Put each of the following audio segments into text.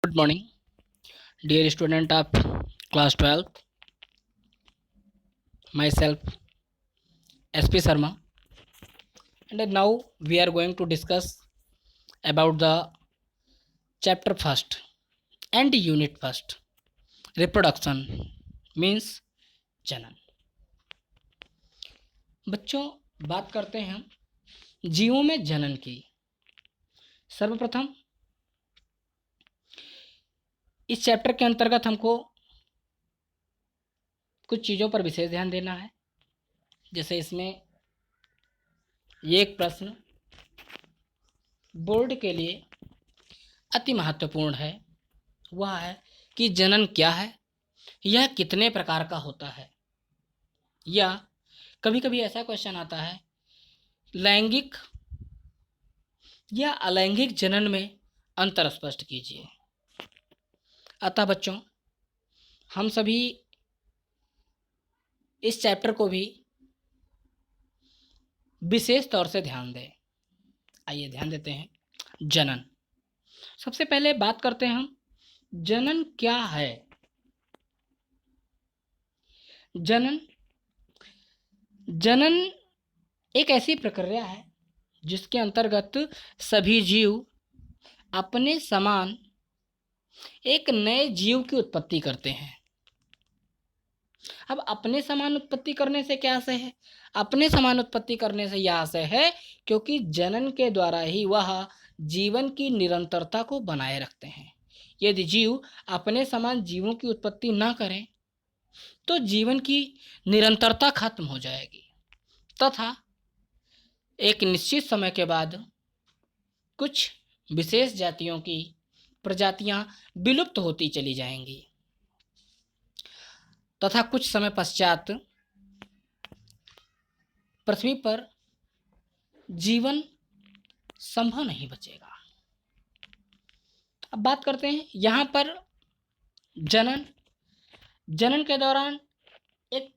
Good morning, dear student of class 12th. Myself SP Sharma, and now we are going to discuss about the chapter first and unit first. Reproduction means जनन। बच्चों, बात करते हैं हम जीवों में जनन की। सर्वप्रथम इस चैप्टर के अंतर्गत हमको कुछ चीज़ों पर विशेष ध्यान देना है। जैसे इसमें ये एक प्रश्न बोर्ड के लिए अति महत्वपूर्ण है, वह है कि जनन क्या है, यह कितने प्रकार का होता है। या कभी कभी ऐसा क्वेश्चन आता है, लैंगिक या अलैंगिक जनन में अंतर स्पष्ट कीजिए। अतः बच्चों, हम सभी इस चैप्टर को भी विशेष तौर से ध्यान दें। आइए ध्यान देते हैं। जनन, सबसे पहले बात करते हैं हम जनन क्या है। जनन एक ऐसी प्रक्रिया है जिसके अंतर्गत सभी जीव अपने समान एक नए जीव की उत्पत्ति करते हैं। अब अपने समान उत्पत्ति करने से क्या आशय है? अपने समान उत्पत्ति करने से यह आशय है क्योंकि जनन के द्वारा ही वह जीवन की निरंतरता को बनाए रखते हैं। यदि जीव अपने समान जीवों की उत्पत्ति ना करें तो जीवन की निरंतरता खत्म हो जाएगी तथा एक निश्चित समय के बाद कुछ विशेष जातियों की प्रजातियां विलुप्त होती चली जाएंगी तथा कुछ समय पश्चात पृथ्वी पर जीवन संभव नहीं बचेगा। अब बात करते हैं यहाँ पर जनन के दौरान एक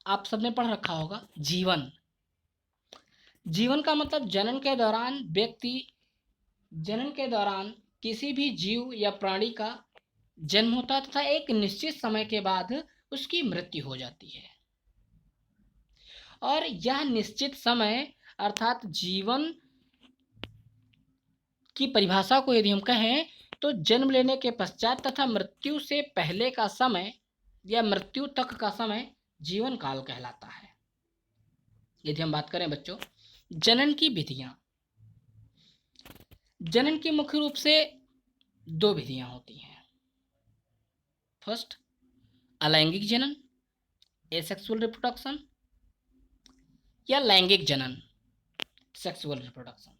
आप सबने पढ़ रखा होगा, जीवन का मतलब जनन के दौरान किसी भी जीव या प्राणी का जन्म होता है तथा एक निश्चित समय के बाद उसकी मृत्यु हो जाती है। और यह निश्चित समय अर्थात जीवन की परिभाषा को यदि हम कहें तो जन्म लेने के पश्चात तथा मृत्यु से पहले का समय या मृत्यु तक का समय जीवन काल कहलाता है। यदि हम बात करें बच्चों जनन की विधियां, जनन की मुख्य रूप से दो विधियां होती हैं। फर्स्ट, अलैंगिक जनन एसेक्सुअल रिप्रोडक्शन, या लैंगिक जनन सेक्सुअल रिप्रोडक्शन।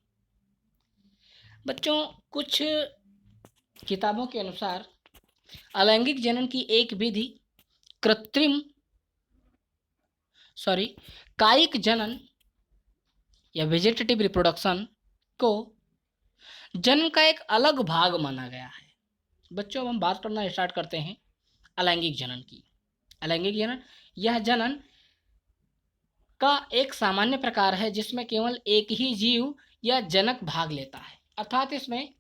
बच्चों, कुछ किताबों के अनुसार अलैंगिक जनन की एक विधि कायिक जनन या वेजिटेटिव रिप्रोडक्शन को जनन का एक अलग भाग माना गया है। बच्चों, हम बात करना स्टार्ट करते हैं अलैंगिक जनन की। अलैंगिक जनन यह जनन का एक सामान्य प्रकार है जिसमें केवल एक ही जीव या जनक भाग लेता है, अर्थात इसमें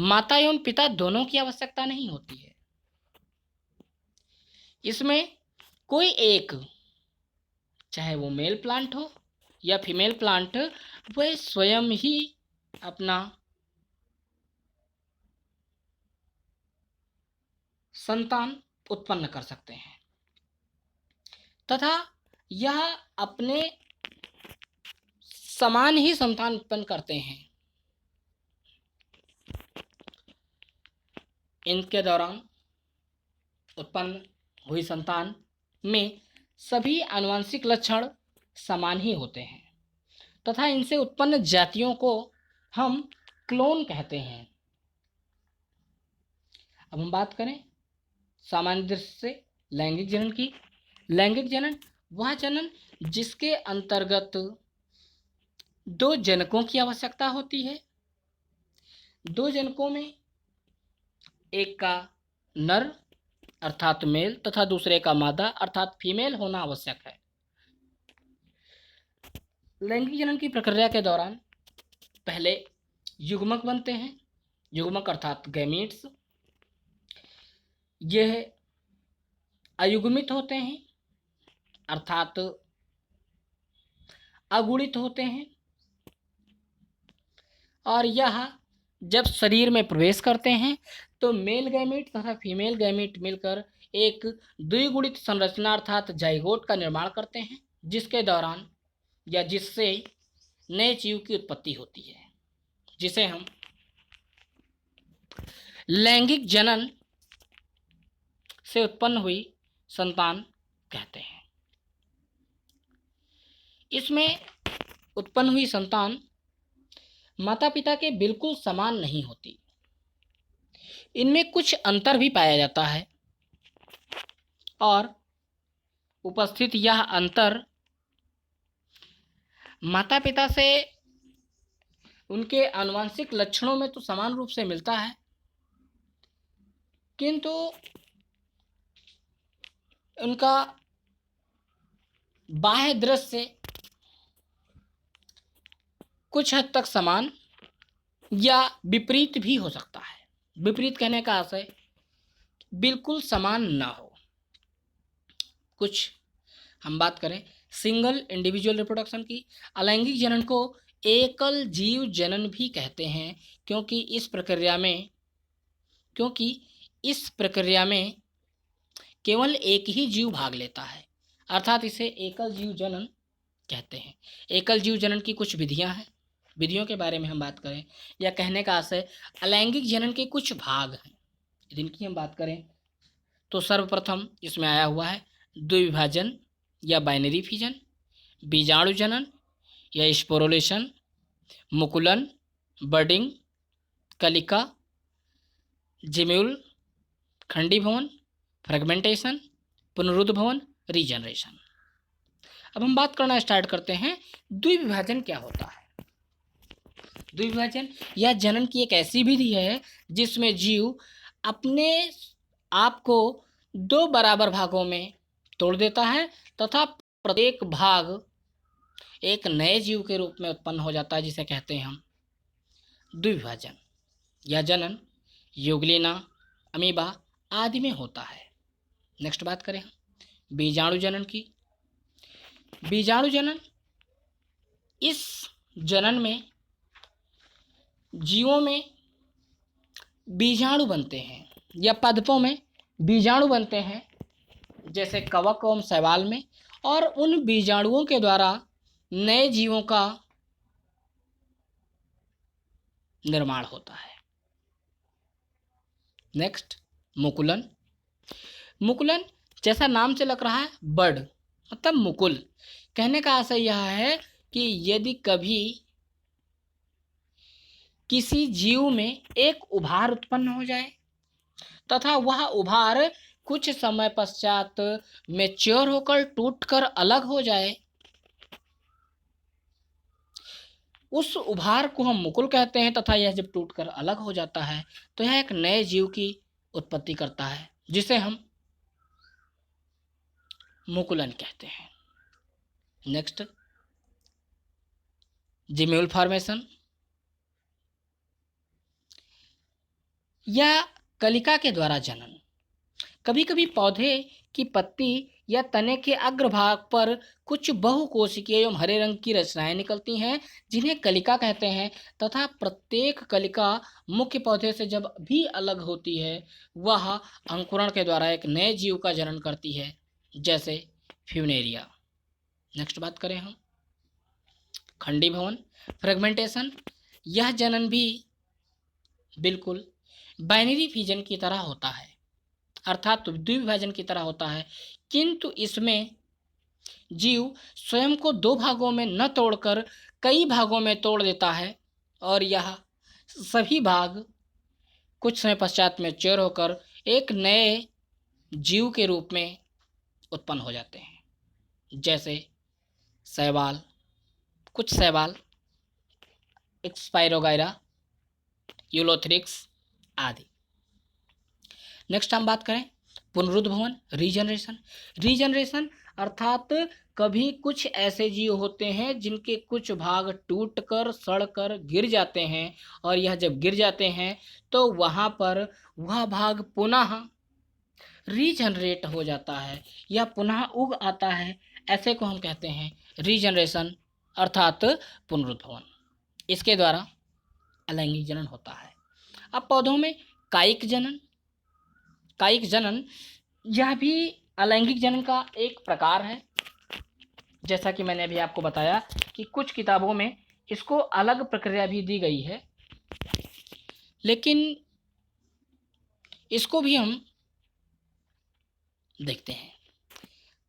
माता एवं पिता दोनों की आवश्यकता नहीं होती है। इसमें कोई एक, चाहे वो मेल प्लांट हो या फीमेल प्लांट, वह स्वयं ही अपना संतान उत्पन्न कर सकते हैं तथा यह अपने समान ही संतान उत्पन्न करते हैं। इनके दौरान उत्पन्न हुई संतान में सभी आनुवंशिक लक्षण समान ही होते हैं तथा इनसे उत्पन्न जातियों को हम क्लोन कहते हैं। अब हम बात करें सामान्य दृष्टि से लैंगिक जनन की। लैंगिक जनन वह जनन जिसके अंतर्गत दो जनकों की आवश्यकता होती है। दो जनकों में एक का नर अर्थात मेल तथा दूसरे का मादा अर्थात फीमेल होना आवश्यक है। लैंगिक जनन की प्रक्रिया के दौरान पहले युग्मक बनते हैं युग्मक अर्थात गैमीट्स, यह अयुग्मित होते हैं अर्थात अगुणित होते हैं, और यह जब शरीर में प्रवेश करते हैं तो मेल गैमीट तथा फीमेल गैमीट मिलकर एक द्विगुणित संरचना अर्थात जाइगोट का निर्माण करते हैं, जिसके दौरान या जिससे नए जीव की उत्पत्ति होती है, जिसे हम लैंगिक जनन से उत्पन्न हुई संतान कहते हैं। इसमें उत्पन्न हुई संतान माता पिता के बिल्कुल समान नहीं होती, इनमें कुछ अंतर भी पाया जाता है, और उपस्थित यह अंतर माता पिता से उनके आनुवंशिक लक्षणों में तो समान रूप से मिलता है, किंतु उनका बाह्य दृश्य कुछ हद तक समान या विपरीत भी हो सकता है। विपरीत कहने का आशय बिल्कुल समान ना हो। कुछ हम बात करें सिंगल इंडिविजुअल रिप्रोडक्शन की, अलैंगिक जनन को एकल जीव जनन भी कहते हैं, क्योंकि इस प्रक्रिया में केवल एक ही जीव भाग लेता है, अर्थात इसे एकल जीव जनन कहते हैं। एकल जीव जनन की कुछ विधियां हैं, विधियों के बारे में हम बात करें या कहने का आशय अलैंगिक जनन के कुछ भाग हैं, जिनकी हम बात करें तो सर्वप्रथम इसमें आया हुआ है द्विविभाजन या बाइनरी फिजन, बीजाणु जनन या स्पोरोलेशन, मुकुलन, बर्डिंग, कलिका, जिम्यूल, खंडीभवन, फ्रेगमेंटेशन, पुनरुद्भवन, रीजनरेशन। अब हम बात करना स्टार्ट करते हैं द्विविभाजन क्या होता है। द्विविभाजन यह जनन की एक ऐसी विधि है जिसमें जीव अपने आप को दो बराबर भागों में तोड़ देता है तथा प्रत्येक भाग एक नए जीव के रूप में उत्पन्न हो जाता है, जिसे कहते हैं हम द्विविभाजन। यह जनन यूग्लिना, अमीबा आदि में होता है। नेक्स्ट बात करें हम बीजाणु जनन की। बीजाणु जनन, इस जनन में जीवों में बीजाणु बनते हैं या पादपों में बीजाणु बनते हैं, जैसे कवक एवं शैवाल में, और उन बीजाणुओं के द्वारा नए जीवों का निर्माण होता है। नेक्स्ट मुकुलन। मुकुलन जैसा नाम से लग रहा है बर्ड मतलब मुकुल, कहने का आशय यह है कि यदि कभी किसी जीव में एक उभार उत्पन्न हो जाए तथा वह उभार कुछ समय पश्चात मैच्योर होकर टूटकर अलग हो जाए, उस उभार को हम मुकुल कहते हैं, तथा यह जब टूटकर अलग हो जाता है तो यह एक नए जीव की उत्पत्ति करता है, जिसे हम मुकुलन कहते हैं। नेक्स्ट जिम्यूल फॉर्मेशन या कलिका के द्वारा जनन। कभी कभी पौधे की पत्ती या तने के अग्रभाग पर कुछ बहुकोशिकीय एवं हरे रंग की रचनाएं निकलती हैं, जिन्हें कलिका कहते हैं, तथा प्रत्येक कलिका मुख्य पौधे से जब भी अलग होती है वह अंकुरण के द्वारा एक नए जीव का जनन करती है, जैसे फ्यूनेरिया। नेक्स्ट बात करें हम खंडीभवन फ्रेगमेंटेशन। यह जनन भी बिल्कुल बाइनरी फिजन की तरह होता है, अर्थात द्विविभाजन की तरह होता है, किंतु इसमें जीव स्वयं को दो भागों में न तोड़कर कई भागों में तोड़ देता है, और यह सभी भाग कुछ समय पश्चात मैच्योर होकर एक नए जीव के रूप में उत्पन्न हो जाते हैं, जैसे शैवाल, कुछ शैवाल, स्पाइरोगाइरा, यूलोथ्रिक्स आदि। नेक्स्ट हम बात करें पुनरुद्भवन रीजनरेशन। रीजनरेशन अर्थात कभी कुछ ऐसे जीव होते हैं जिनके कुछ भाग टूटकर सड़कर गिर जाते हैं, और यह जब गिर जाते हैं तो वहाँ पर वह भाग पुनः रीजनरेट हो जाता है या पुनः उग आता है। ऐसे को हम कहते हैं रीजनरेशन अर्थात पुनरुत्थान। इसके द्वारा अलैंगिक जनन होता है। अब पौधों में कायिक जनन, कायिक जनन यह भी अलैंगिक जनन का एक प्रकार है। जैसा कि मैंने अभी आपको बताया कि कुछ किताबों में इसको अलग प्रक्रिया भी दी गई है, लेकिन इसको भी हम देखते हैं।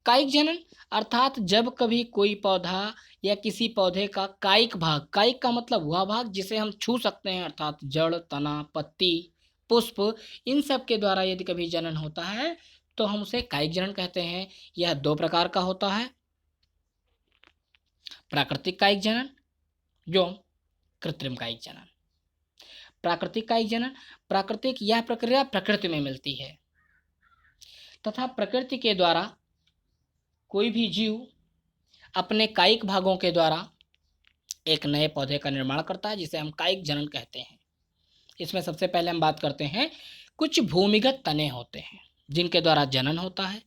कायिक जनन अर्थात जब कभी कोई पौधा या किसी पौधे का कायिक भाग, कायिक का मतलब वह भाग जिसे हम छू सकते हैं, अर्थात जड़, तना, पत्ती, पुष्प, इन सब के द्वारा यदि कभी जनन होता है तो हम उसे कायिक जनन कहते हैं। यह दो प्रकार का होता है, प्राकृतिक कायिक जनन एवं कृत्रिम कायिक जनन। प्राकृतिक कायिक जनन, प्राकृतिक यह प्रक्रिया प्रकृति में मिलती है तथा प्रकृति के द्वारा कोई भी जीव अपने कायिक भागों के द्वारा एक नए पौधे का निर्माण करता है, जिसे हम कायिक जनन कहते हैं। इसमें सबसे पहले हम बात करते हैं, कुछ भूमिगत तने होते हैं जिनके द्वारा जनन होता है।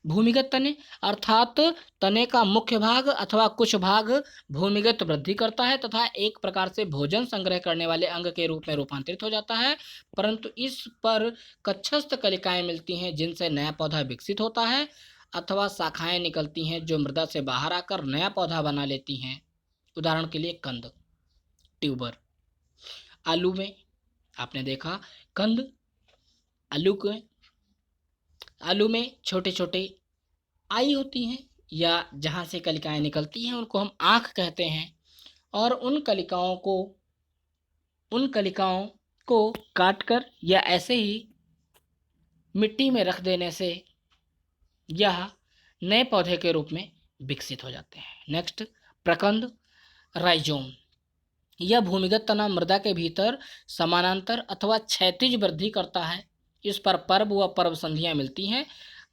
भूमिगत तने अर्थात तने का मुख्य भाग अथवा कुछ भाग भूमिगत वृद्धि करता है तथा एक प्रकार से भोजन संग्रह करने वाले अंग के रूप में रूपांतरित हो जाता है, परंतु इस पर कक्षस्थ कलिकाएं मिलती हैं जिनसे नया पौधा विकसित होता है, अथवा शाखाएं निकलती हैं जो मृदा से बाहर आकर नया पौधा बना लेती हैं। उदाहरण के लिए कंद, ट्यूबर। आलू में आपने देखा कंद, आलू में छोटे छोटे आई होती हैं या जहाँ से कलिकाएं निकलती हैं उनको हम आँख कहते हैं, और उन कलिकाओं को काटकर या ऐसे ही मिट्टी में रख देने से यह नए पौधे के रूप में विकसित हो जाते हैं। नेक्स्ट, प्रकंद, राइजोम। यह भूमिगत तना मृदा के भीतर समानांतर अथवा क्षैतिज वृद्धि करता है। इस पर पर्व व पर्व संधियां मिलती हैं।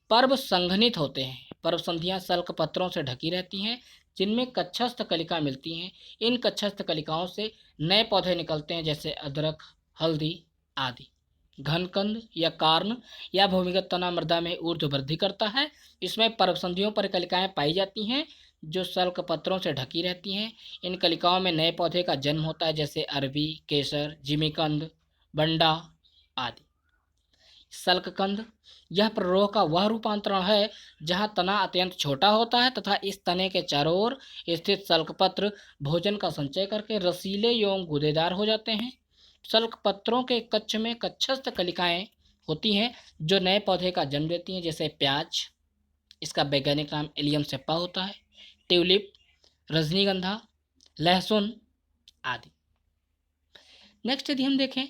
पर्व संघनित होते हैं। पर्व संधियां सल्क पत्रों से ढकी रहती हैं जिनमें कक्षस्थ कलिका मिलती हैं। इन कक्षस्थ कलिकाओं से नए पौधे निकलते हैं जैसे अदरक, हल्दी आदि। घनकंद या कार्न या भूमिगत तना मृदा में ऊर्ध्व वृद्धि करता है। इसमें पर्व संधियों पर कलिकाएं पाई जाती हैं जो सल्क पत्रों से ढकी रहती हैं। इन कलिकाओं में नए पौधे का जन्म होता है जैसे अरबी, केसर, जिमीकंद, बंडा आदि। सल्ककंद, यह प्ररोह का वह रूपांतरण है जहां तना अत्यंत छोटा होता है तथा इस तने के चारों ओर स्थित सल्कपत्र भोजन का संचय करके रसीले एवं गूदेदार हो जाते हैं। सल्कपत्रों के कक्ष में कक्षस्थ कलिकाएं होती हैं जो नए पौधे का जन्म देती हैं, जैसे प्याज, इसका वैज्ञानिक नाम एलियम सेप्पा होता है, ट्यूलिप, रजनीगंधा, लहसुन आदि। नेक्स्ट यदि हम देखें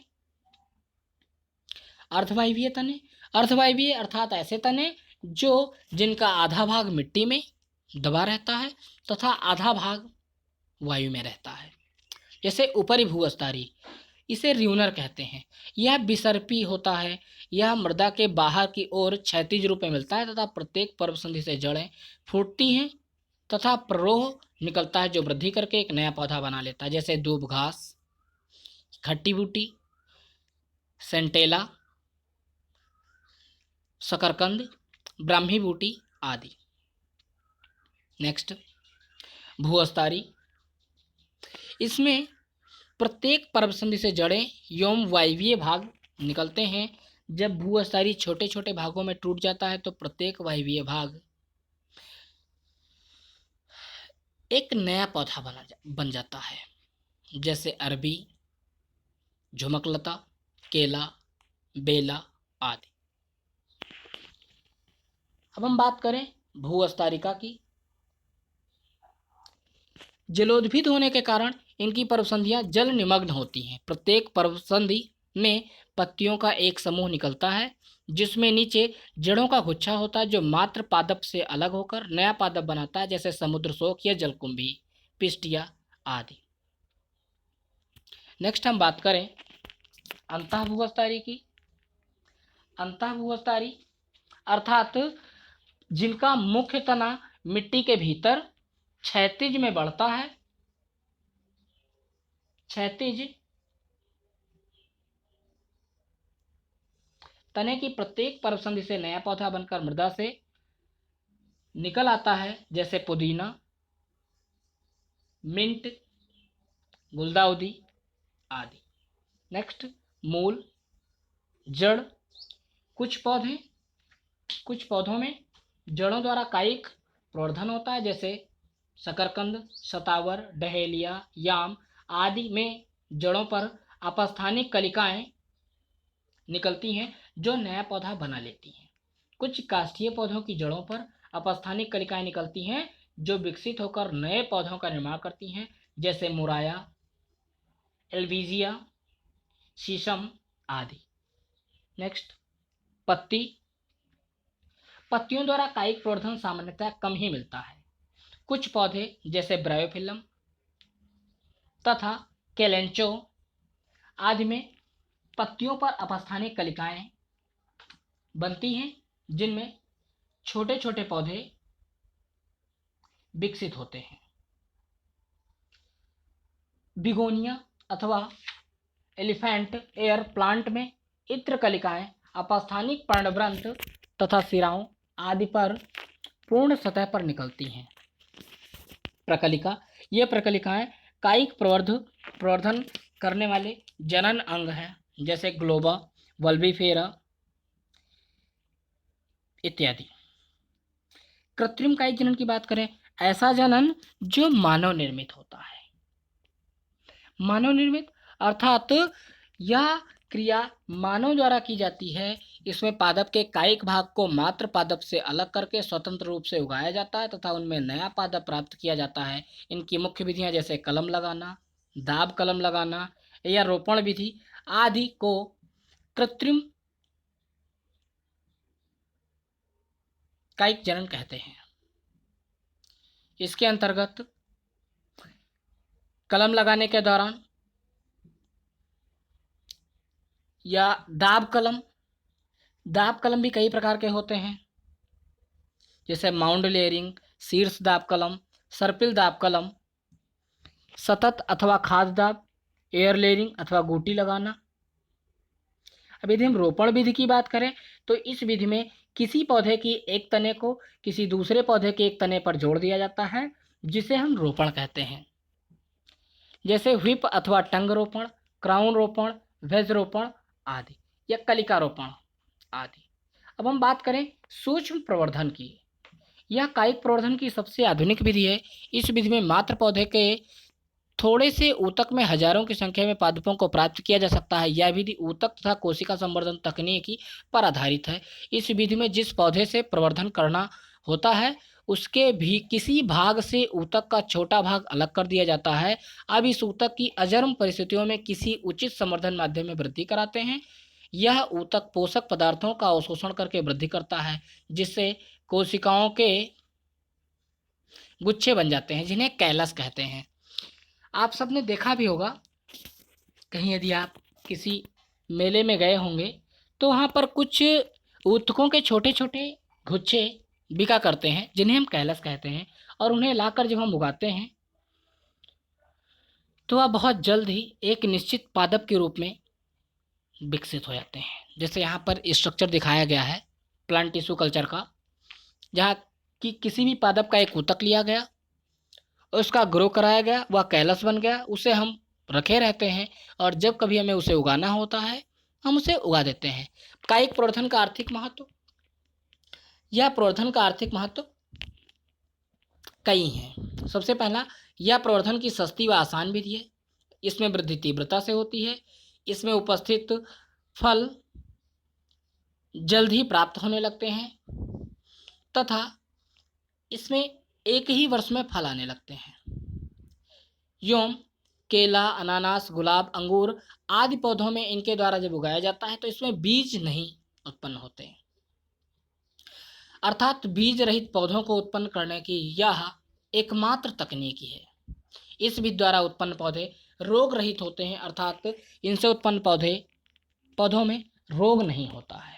अर्धवायवीय तने। अर्धवायवीय अर्थात ऐसे तने जिनका आधा भाग मिट्टी में दबा रहता है तथा आधा भाग वायु में रहता है। जैसे ऊपरी भूअस्तारी, इसे र्यूनर कहते हैं। यह बिसर्पी होता है। यह मृदा के बाहर की ओर क्षैतिज रूप में मिलता है तथा प्रत्येक पर्व संधि से जड़ें फूटती हैं तथा प्ररोह निकलता है जो वृद्धि करके एक नया पौधा बना लेता है, जैसे दूब घास, खट्टी बूटी, सेंटेला, शकरकंद, ब्राह्मी बूटी आदि। नेक्स्ट, भूअस्तारी। इसमें प्रत्येक पर्व संधि से जड़ें एवं वायवीय भाग निकलते हैं। जब भूअस्तारी छोटे छोटे भागों में टूट जाता है तो प्रत्येक वायवीय भाग एक नया पौधा बन जाता है, जैसे अरबी, झुमकलता, केला, बेला आदि। अब हम बात करें भूअस्तारिका की। जलोद्भिद होने के कारण इनकी पर्वसंधियां जल निमग्न होती हैं। प्रत्येक पर्वसंधि में पत्तियों का एक समूह निकलता है जिसमें नीचे जड़ों का गुच्छा होता है जो मात्र पादप से अलग होकर नया पादप बनाता है, जैसे समुद्र शोक या जलकुंभी, पिस्टिया आदि। नेक्स्ट हम बात करें अंतःभूअस्तारी की। अंतःभूअस्तारी अर्थात जिनका मुख्य तना मिट्टी के भीतर क्षैतिज में बढ़ता है, क्षैतिज तने की प्रत्येक परसंधि से नया पौधा बनकर मृदा से निकल आता है, जैसे पुदीना, मिंट, गुलदाउदी आदि। नेक्स्ट, मूल, जड़। कुछ पौधों में जड़ों द्वारा कायिक प्रवर्धन होता है, जैसे शकरकंद, शतावर, डहेलिया, याम आदि में जड़ों पर अपस्थानिक कलिकाएं निकलती हैं जो नया पौधा बना लेती हैं। कुछ काष्ठीय पौधों की जड़ों पर अपस्थानिक कलिकाएं निकलती हैं जो विकसित होकर नए पौधों का निर्माण करती हैं, जैसे मुराया, एल्विजिया, शीशम आदि। नेक्स्ट, पत्तियों द्वारा कायिक प्रवर्धन सामान्यतः कम ही मिलता है। कुछ पौधे जैसे ब्रायोफिलम तथा केलेंचो आदि में पत्तियों पर अपस्थानिक कलिकाएं बनती हैं, जिनमें छोटे छोटे पौधे विकसित होते हैं। बिगोनिया अथवा एलिफेंट एयर प्लांट में इत्र कलिकाएं अपस्थानिक पर्णवृंत तथा सिराओं आदि पर पूर्ण सतह पर निकलती हैं। प्रकलिका, ये प्रकलिकाएं कायिक प्रवर्धन करने वाले जनन अंग हैं, जैसे ग्लोबा, वल्बिफेरा इत्यादि। कृत्रिम कायिक जनन की बात करें, ऐसा जनन जो मानव निर्मित होता है। मानव निर्मित अर्थात यह क्रिया मानव द्वारा की जाती है। इसमें पादप के कायिक भाग को मात्र पादप से अलग करके स्वतंत्र रूप से उगाया जाता है तथा उनमें नया पादप प्राप्त किया जाता है। इनकी मुख्य विधियां जैसे कलम लगाना, दाब कलम लगाना या रोपण विधि आदि को कृत्रिम कायिक जनन कहते हैं। इसके अंतर्गत कलम लगाने के दौरान या दाब कलम भी कई प्रकार के होते हैं, जैसे माउंड लेयरिंग, शीर्ष दाब कलम, सर्पिल दाब कलम, सतत अथवा खाद दाब, एयर लेयरिंग अथवा गोटी लगाना। अब यदि हम रोपण विधि की बात करें तो इस विधि में किसी पौधे की एक तने को किसी दूसरे पौधे के एक तने पर जोड़ दिया जाता है, जिसे हम रोपण कहते हैं, जैसे व्हिप अथवा टंग रोपण, क्राउन रोपण, वेज रोपण आदि या कलिका रोपण आदि। अब हम बात करें सूक्ष्म प्रवर्धन की। यह कायिक प्रवर्धन की सबसे आधुनिक विधि है। इस विधि में मात्र पौधे के थोड़े से ऊतक में हजारों की संख्या में पादपों को प्राप्त किया जा सकता है। यह विधि ऊतक तथा कोशिका संवर्धन तकनीकी पर आधारित है। इस विधि में जिस पौधे से प्रवर्धन करना होता है उसके भी किसी भाग से ऊतक का छोटा भाग अलग कर दिया जाता है। अब इस ऊतक की अजर्म परिस्थितियों में किसी उचित संवर्धन माध्यम में वृद्धि कराते हैं। यह ऊतक पोषक पदार्थों का अवशोषण करके वृद्धि करता है, जिससे कोशिकाओं के गुच्छे बन जाते हैं, जिन्हें कैलस कहते हैं। आप सबने देखा भी होगा, कहीं यदि आप किसी मेले में गए होंगे तो वहाँ पर कुछ ऊतकों के छोटे छोटे गुच्छे बिका करते हैं, जिन्हें हम कैलस कहते हैं, और उन्हें लाकर जब हम उगाते हैं तो वह बहुत जल्द ही एक निश्चित पादप के रूप में विकसित हो जाते हैं। जैसे यहाँ पर स्ट्रक्चर दिखाया गया है प्लांट टिश्यू कल्चर का, जहाँ कि किसी भी पादप का एक ऊतक लिया गया, उसका ग्रो कराया गया, वह कैलस बन गया, उसे हम रखे रहते हैं और जब कभी हमें उसे उगाना होता है हम उसे उगा देते हैं। कायिक प्रवर्धन का आर्थिक महत्व, यह प्रवर्धन का आर्थिक महत्व कई हैं। सबसे पहला, यह प्रवर्धन की सस्ती व आसान विधि है। इसमें वृद्धि तीव्रता से होती है। इसमें उपस्थित फल जल्द ही प्राप्त होने लगते हैं तथा इसमें एक ही वर्ष में फल आने लगते हैं। योम केला, अनानास, गुलाब, अंगूर आदि पौधों में इनके द्वारा जब उगाया जाता है तो इसमें बीज नहीं उत्पन्न होते हैं, अर्थात बीज रहित पौधों को उत्पन्न करने की यह एकमात्र तकनीकी है। इस विधि द्वारा उत्पन्न पौधे रोग रहित होते हैं, अर्थात इनसे उत्पन्न पौधों में रोग नहीं होता है।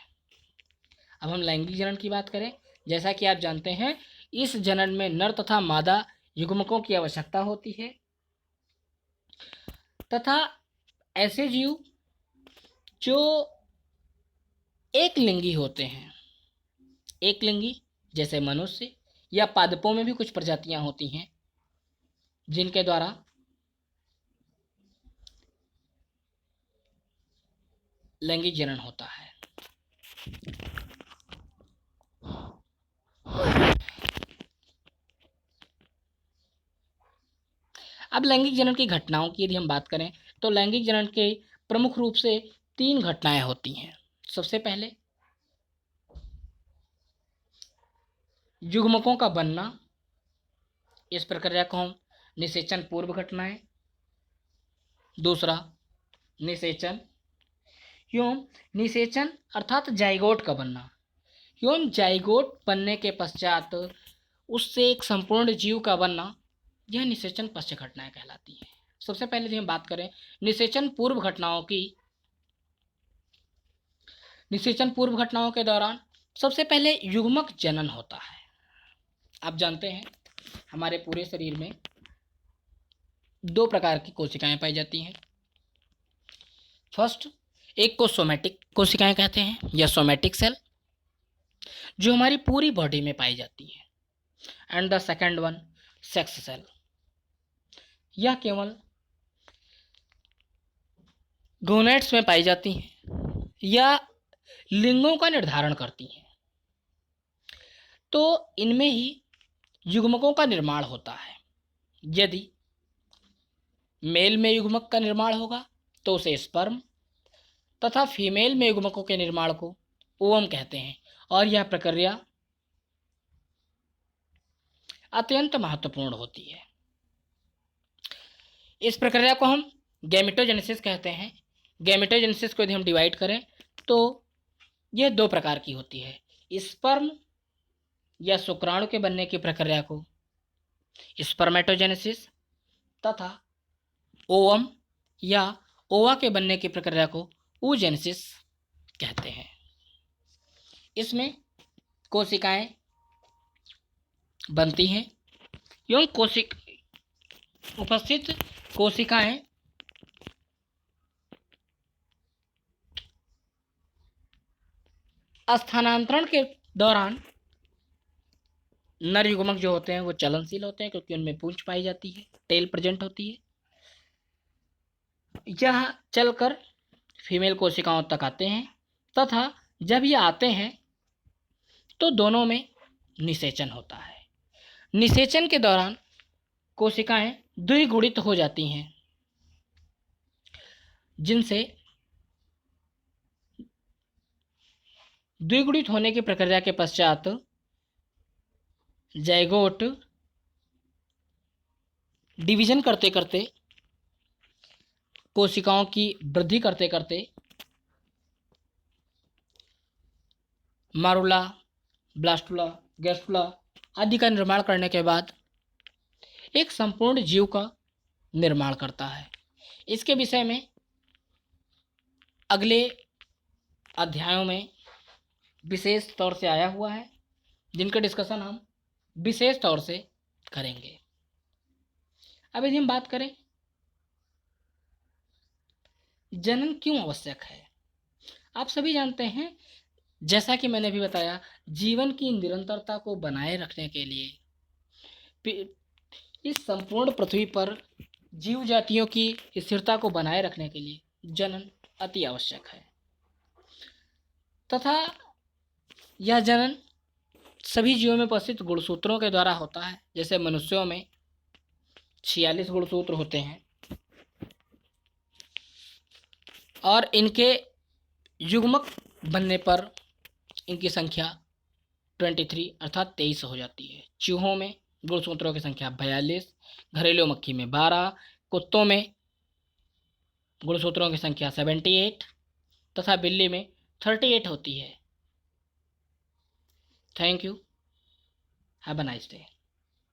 अब हम लैंगिक जनन की बात करें, जैसा कि आप जानते हैं इस जनन में नर तथा मादा युग्मकों की आवश्यकता होती है तथा ऐसे जीव जो एक लिंगी होते हैं, एक लिंगी जैसे मनुष्य या पादपों में भी कुछ प्रजातियां होती हैं जिनके द्वारा लैंगिक जनन होता है। अब लैंगिक जनन की घटनाओं की यदि हम बात करें तो लैंगिक जनन के प्रमुख रूप से 3 घटनाएं होती हैं। सबसे पहले युग्मकों का बनना, इस प्रक्रिया को हम निषेचन पूर्व घटनाएं, दूसरा निषेचन एवं निषेचन अर्थात जाइगोट का बनना एवं जाइगोट बनने के पश्चात उससे एक संपूर्ण जीव का बनना, यह निषेचन पश्च घटनाएं कहलाती हैं। सबसे पहले यदि हम बात करें निषेचन पूर्व घटनाओं की, निषेचन पूर्व घटनाओं के दौरान सबसे पहले युग्मक जनन होता है। आप जानते हैं हमारे पूरे शरीर में 2 प्रकार की कोशिकाएं पाई जाती हैं। फर्स्ट, एक को सोमैटिक कोशिकाएं कहते हैं या सोमैटिक सेल, जो हमारी पूरी बॉडी में पाई जाती है। And the second one sex cell, यह केवल गोनेट्स में पाई जाती हैं या लिंगों का निर्धारण करती हैं। तो इनमें ही युग्मकों का निर्माण होता है। यदि मेल में युग्मक का निर्माण होगा तो उसे स्पर्म तथा फीमेल में युग्मकों के निर्माण को ओवम कहते हैं और यह प्रक्रिया अत्यंत महत्वपूर्ण होती है। इस प्रक्रिया को हम गैमेटोजेनेसिस कहते हैं। गैमेटोजेनेसिस को यदि हम डिवाइड करें तो यह 2 प्रकार की होती है। स्पर्म या शुक्राणु के बनने की प्रक्रिया को स्पर्मेटोजेनेसिस तथा ओवम या ओवा के बनने की प्रक्रिया को oogenesis कहते हैं। इसमें कोशिकाएं बनती हैं एवं उपस्थित कोशिकाएं स्थानांतरण के दौरान नर युग्मक जो होते हैं वो चलनशील होते हैं क्योंकि उनमें पूंछ पाई जाती है, टेल प्रेजेंट होती है। यह चलकर फीमेल कोशिकाओं तक आते हैं तथा जब ये आते हैं तो दोनों में निषेचन होता है। निषेचन के दौरान कोशिकाएं द्विगुणित हो जाती हैं, जिनसे द्विगुणित होने की प्रक्रिया के पश्चात जाइगोट डिवीजन करते करते, कोशिकाओं की वृद्धि करते करते मारुला, ब्लास्टुला, गैस्टुला आदि का निर्माण करने के बाद एक संपूर्ण जीव का निर्माण करता है। इसके विषय में अगले अध्यायों में विशेष तौर से आया हुआ है, जिनका डिस्कशन हम विशेष तौर से करेंगे। अब यदि हम बात करें जनन क्यों आवश्यक है, आप सभी जानते हैं, जैसा कि मैंने भी बताया, जीवन की निरंतरता को बनाए रखने के लिए, इस संपूर्ण पृथ्वी पर जीव जातियों की स्थिरता को बनाए रखने के लिए जनन अति आवश्यक है तथा यह जनन सभी जीवों में उपस्थित गुणसूत्रों के द्वारा होता है। जैसे मनुष्यों में 46 गुणसूत्र होते हैं और इनके युग्मक बनने पर इनकी संख्या 23 अर्थात 23 हो जाती है। चूहों में गुणसूत्रों की संख्या 42, घरेलू मक्खी में 12, कुत्तों में गुणसूत्रों की संख्या 78 तथा बिल्ली में 38 होती है। Thank you, have a nice day.